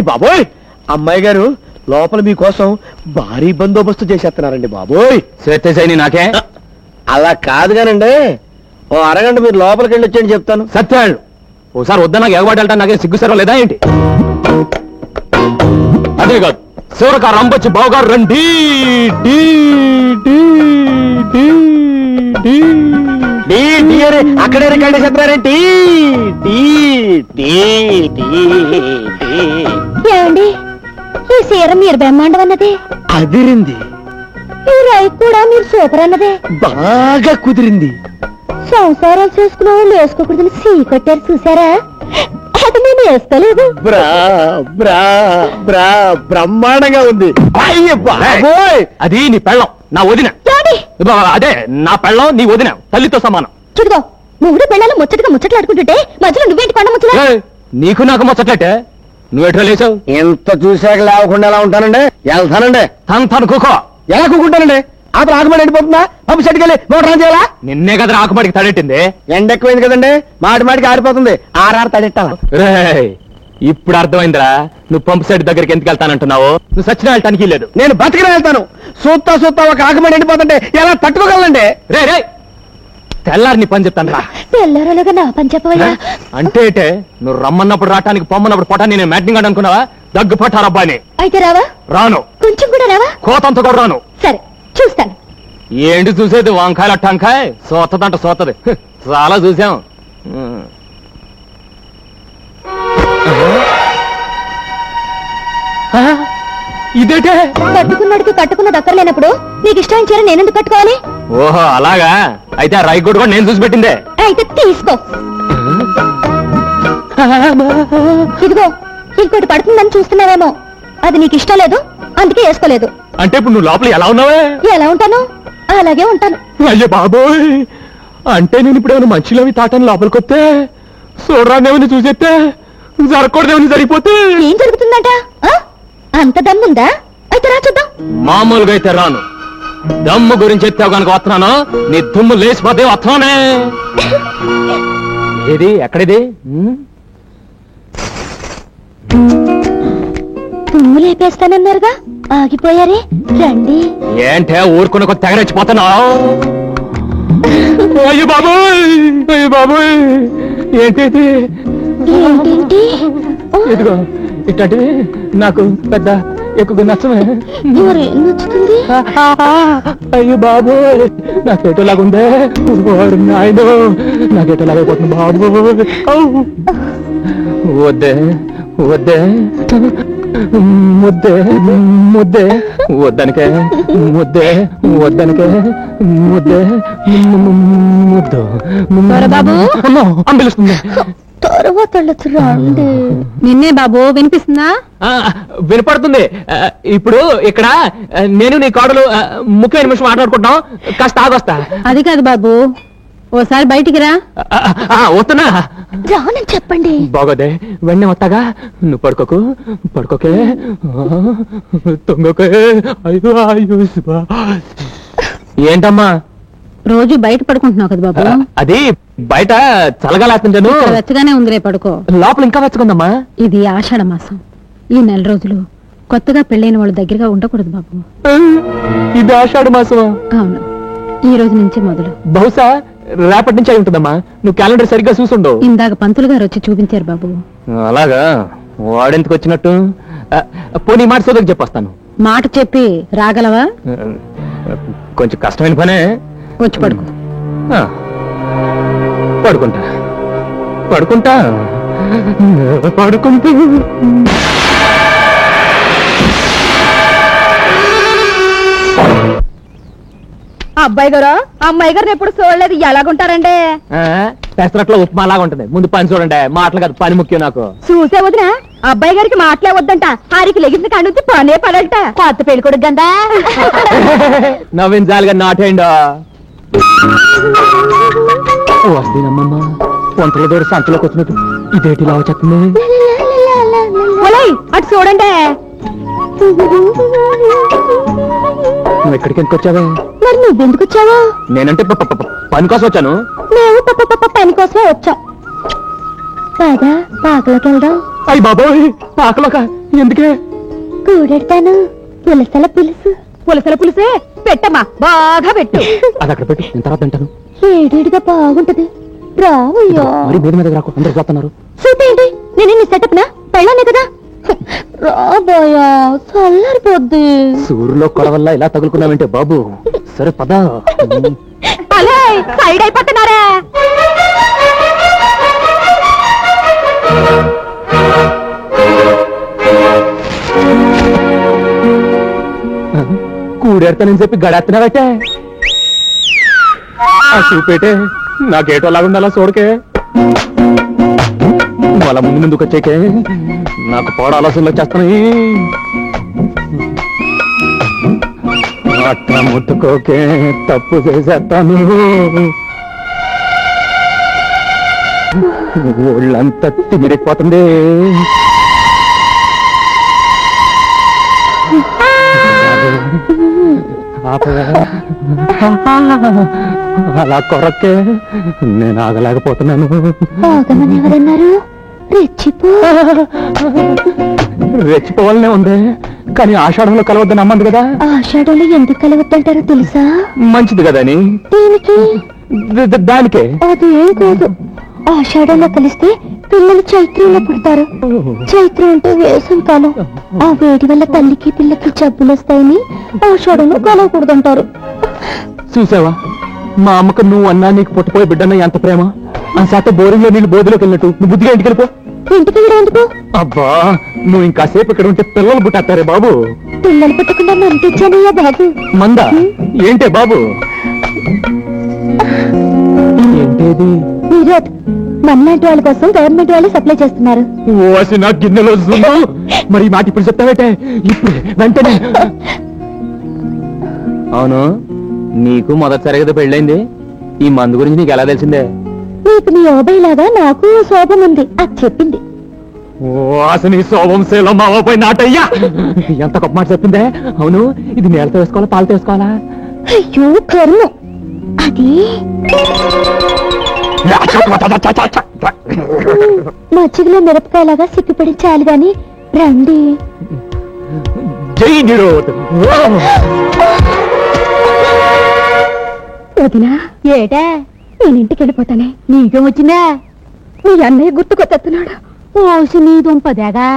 అయ్యి బాబోయ్, అమ్మాయి గారు లోపల మీకోసం భారీ బందోబస్తు చేసేస్తున్నారండి బాబోయ్. స్వేచ్ఛని నాకే అలా కాదు కానండి, ఓ అరగంట మీరు లోపలికి వెళ్ళి వచ్చేయండి చెప్తాను. సత్యాళ్ళు ఓసారి వద్దా నాకు ఎగబాటు వెళ్తాను, నాకేం సిగ్గుసారో లేదా ఏంటి? అదే కాదు, చివరికి ఆ రంపొచ్చి బావగారు రండి అక్కడే రికార్డు చెప్తారేంటి? ఏమండి, ఈ సీర మీరు బ్రహ్మాండం అన్నదే అదిరింది, ఈ రై కూడా మీరు సూపర్ అన్నదే బాగా కుదిరింది. సంసారాలు చేసుకున్న వాళ్ళు వేసుకోకూడదని సీ కొట్టారు చూసారా? అది నేను వేసుకోలేదు. బ్రా బ్రా బ్రా బ్రహ్మాండంగా ఉంది. అయ్య బాబోయ్, అది నీ పెళ్ళం, నా వదిన. అదే నా పెళ్ళం, నీ వదిన, తల్లితో సమానం. చూడుగో, మూడు పిల్లలు ముచ్చట్లాడుకుంటుంటే మధ్యలో నువ్వేంటి కొండ ముచ్చట? నీకు నాకు ముచ్చట్లటే, నువ్వెట్లా లేచావు? ఎంత చూశాక లేవకుండా ఎలా ఉంటానండి? వెళ్తానండి. తను కుకో. ఎలా కూకుంటానండి? అప్పుడు ఆకుమడి ఎండిపోతుందా? పంపు చెట్టుకెళ్ళి మోటార్ ఆన్ చేయాలా? నిన్నే కదా ఆకుమాడికి తడెట్టింది. ఎండ ఎక్కువైంది కదండి, మాటికి ఆరిపోతుంది. ఆరారు తడెట్టాలా? ఇప్పుడు అర్థమైందిరా, నువ్వు పంపు సెట్ దగ్గరికి ఎందుకు వెళ్తానంటున్నావు. నువ్వు సచిన వెళ్ళటానికి లేదు, నేను బతికిన వెళ్తాను. సూత్తా ఒక ఆకుమడి ఎండిపోతుంటే ఎలా తట్టుకోగలండి? రే రే, తెల్లారి నీ పని చెప్తాను రా. తెల్లారలుగా నా పని చెప్పవయ్యా. అంటే నువ్వు రమ్మన్నప్పుడు రావటానికి, పొమ్మన్నప్పుడు పొటాన్ని నేను మ్యాటింగ్ అనుకున్నావా? దగ్గు పట్టారబ్బాని. అయితే రావా? రాను. కొంచెం కూడా రావా? కోతంత కూడా రాను. సరే చూస్తాను. ఏంటి చూసేది? వంకాయల టంకాయ సోతదంట సోతది, చాలా చూసాం. ఇదేటే కట్టుకున్నాడికి కట్టుకున్న దక్కర్లేనప్పుడు నీకు ఇష్టం చీర నేనెందుకు కట్టుకోవాలి? ఓహో అలాగా, అయితే ఆ రైకోడ్ కూడా నేను చూసి పెట్టిందే. అయితే తీసుకో. ఇదిగో, ఇంకోటి పడుతుందని చూస్తున్నావేమో, అది నీకు ఇష్టం లేదు, అందుకే వేసుకోలేదు. అంటే ఇప్పుడు నువ్వు లోపల ఎలా ఉన్నావే? ఎలా ఉంటాను? అలాగే ఉంటాను. అయ్యో బాబోయ్, అంటే నేను ఇప్పుడు ఏమైనా మంచిలోవి తాటాను లోపలికొస్తే, చూడరాదేమని చూసేస్తే, జరగకూడదేమని జరిగిపోతే ఏం జరుగుతుందంట? అంత దమ్ముందా? అయితే రా చూద్దాం. మామూలుగా అయితే రాను, దమ్ము గురించి ఎత్తావు కనుక వస్తున్నాను. నీ దుమ్ము లేచిపోతే వస్తానే. ఏది ఎక్కడిది? దుమ్ము లేపేస్తానన్నారుగా, ఆగిపోయారే, రండి. ఏంటే ఊరుకున్న కొద్ది తెగరెచ్చిపోతున్నావు? అయ్యో బాబోయ్, అయ్యో బాబోయ్, ఏంటి ఏంటేంటి? ఇదిగో ఇట్లాంటివి నాకు పెద్ద ఎక్కువ నచ్చమే. నచ్చుతుంది. అయ్యో బాబోయ్, నాకేటోలాగుందే. నాయనో, నాకేటోలాగైపోతుంది బాబోయ్. వద్దే వద్దే ముద్దే ముద్దే వద్దనికే, ముద్దే వద్దనికే, ముద్దే ముద్దు. బాబు అంబిలుస్తుంది. తర్వాత రండి. నిన్నే బాబు, వినిపిస్తుందా? వినపడుతుంది. ఇప్పుడు ఇక్కడ నేను నీ కోడలు ముఖ్యమైన నిమిషం మాట్లాడుకుంటాం, కాస్త ఆగొస్తా. అది కాదు బాబు, ఓసారి బయటికి రా. వస్తున్నా. రానని చెప్పండి. బాగోదే, వెంటనే వస్తాగా. నువ్వు పడుకోకే తొంగకే. అయ్యో అయ్యో, ఏంటమ్మా రోజు బయట పడుకుంటున్నావు కదా బాబు? అది బయట చల్లగాలేస్తుంటాను. వెచ్చగానే ఉంది, రే పడుకో. లోపల ఇంకా వెచ్చకుందమ్మా. ఇది ఆషాఢ మాసం, ఈ నెల రోజులు కొత్తగా పెళ్ళైన వాళ్ళ దగ్గరగా ఉండకూడదు బాబు. ఇది ఆషాఢ మాసమా? అవును, ఈ రోజు నుంచి మొదలు. బహుశా రేపటి నుంచి అయి ఉంటుందమ్మా. నువ్వు క్యాలెండర్ సరిగ్గా చూసుండవు. ఇందాక పంతులు గారు వచ్చి చూపించారు బాబు. అలాగా, వాడెందుకు వచ్చినట్టు? పోనీ మాట సోదరికి చెప్పొస్తాను. మాట చెప్పి రాగలవా? కొంచెం కష్టమైన పనే. వచ్చి పడుకో. పడుకుంటా పడుకుంటా పడుకుంటూ. అబ్బాయి గారు, అమ్మాయి గారిని ఎప్పుడు చూడలేదు, ఎలాగుంటారండి? పెసరట్లో ఉప్మా లాగా ఉంటుంది. ముందు పని చూడండి, మాటలు కాదు, పని ముఖ్యం నాకు. చూసే వదినా, అబ్బాయి గారికి మాటలే వద్దంట, ఆరికి లెగిసిన కాడి పనే పడంట. కొత్త పెళ్లి కొడుకు గందా. నవ్వించాలిగా నాటేయండా. వస్తేనమ్మమ్మ, వంటల దూడ సంతలోకి వచ్చినట్టు ఇదేటి ఇలా వచ్చేస్తుంది. అటు చూడండి. నువ్వు ఎక్కడికి ఎందుకు వచ్చావా? మరి నువ్వెందుకు వచ్చావా? నేనంటే పని కోసం వచ్చాను. మేము పని కోసమే వచ్చాం. పదా పాకలోకి వెళ్దాం. అయ్యి బాబోయ్ ఆకలోక ఎందుకే కూడెడతాను పులసల పులుసు. పులసల పులుసే పెట్టమ్మా, బాగా పెట్టు. అది అక్కడ పెట్టు నేను తర్వాత తింటాను. ఏడేడిగా బాగుంటది రావయ్యా. మరి మీద మీద రాకు అందరు చూస్తున్నారు. సూప్ ఏంటి? నేను నీ సెటప్ నా పెళ్ళానే కదా. రాబోయా చల్లారిపోద్ది. సూర్యులో కొడవల్ల ఇలా తగులుకున్నావంటే బాబు. సరే పద. అలే సైడ్ అయిపోతున్నారా? కూడెడతానని చెప్పి గడేస్తున్నావటే. ఆ చూపేటే నాకేటో లాగుండాలా చూడకే. వాళ్ళ ముందు ముందుకు వచ్చేకే నాకు పోడ ఆలోచనలు వచ్చేస్తున్నాయి. అట్లా ముట్టుకోకే తప్పు చేసేస్తాను. ఒళ్ళంతా తిమిరిపోతుంది. అలా కొరకే నేను ఆగలేకపోతున్నాను. ఆగమని ఎవరన్నారు? రెచ్చిపోవాలనే ఉంది కానీ ఆషాఢంలో కలవద్దని అమ్మంది కదా. ఆషాఢంలో ఎందుకు కలవద్దంటారో తెలుసా? మంచిది కదా అని. దేనికి? దానికే. అదేం కాదు. ఆషాఢంలో కలిస్తే పిల్లలు చైత్రంలో పుడతారు. చైత్రం అంటే వేసం కాలం. ఆ వేడి వల్ల తల్లికి పిల్లకి జబ్బులు వస్తాయని ఆషాఢంలో కలవకూడదంటారు. చూసావా మా అమ్మకు నువ్వు అన్నా నీకు పుట్టపోయే బిడ్డన్న ఎంత ప్రేమ. ఆ శాత బోరింగ్ లో నీళ్ళు బోధిలోకి వెళ్ళినట్టు నువ్వు బుద్ధిగా ఇంటికి వెళ్ళిపో. ఇంటికి ఎందుకు? అబ్బా నువ్వు ఇంకాసేపు ఇక్కడ ఉంటే పిల్లలు పుట్టేస్తారే బాబు. పిల్లలు పుట్టకుండా మంటించానయ్యా బాబు. మందా ఏంటే బాబు? ఏంటేది? విరోధ్ మనలాంటి వాళ్ళ కోసం గవర్నమెంట్ వాళ్ళు సప్లై చేస్తున్నారు. ఓసి నా గిన్నెలో జున్ను. మరి ఈ మాట ఇప్పుడు చెప్తావేటే? ఇప్పుడు వెంటనే. అవును నీకు మొదటిసారి కదా పెళ్ళైంది. ఈ మందు గురించి నీకు ఎలా తెలిసిందే? నీకు నీ ఓబైలాగా నాకు శోభం ఉంది అది చెప్పింది. అసలు నీ శోభం శీలం మావపై నాటయ్యా. ఎంత గొప్ప మాట చెప్పిందే. అవును ఇది నేలతో వేసుకోవాలా పాలతో వేసుకోవాలా? అయ్యో కర్మ. అది మజ్జిగలో మిరపకాయలాగా సిగ్గుపడి చాలు గాని రండి. జై నిరోధ్. వదినా ఏటా? నేను ఇంటికి వెళ్ళిపోతానే. నీకేం వచ్చిందా? మీ అన్నయ్య గుర్తుకొస్తున్నాడు. ఓసి నీ దుంపదేగా.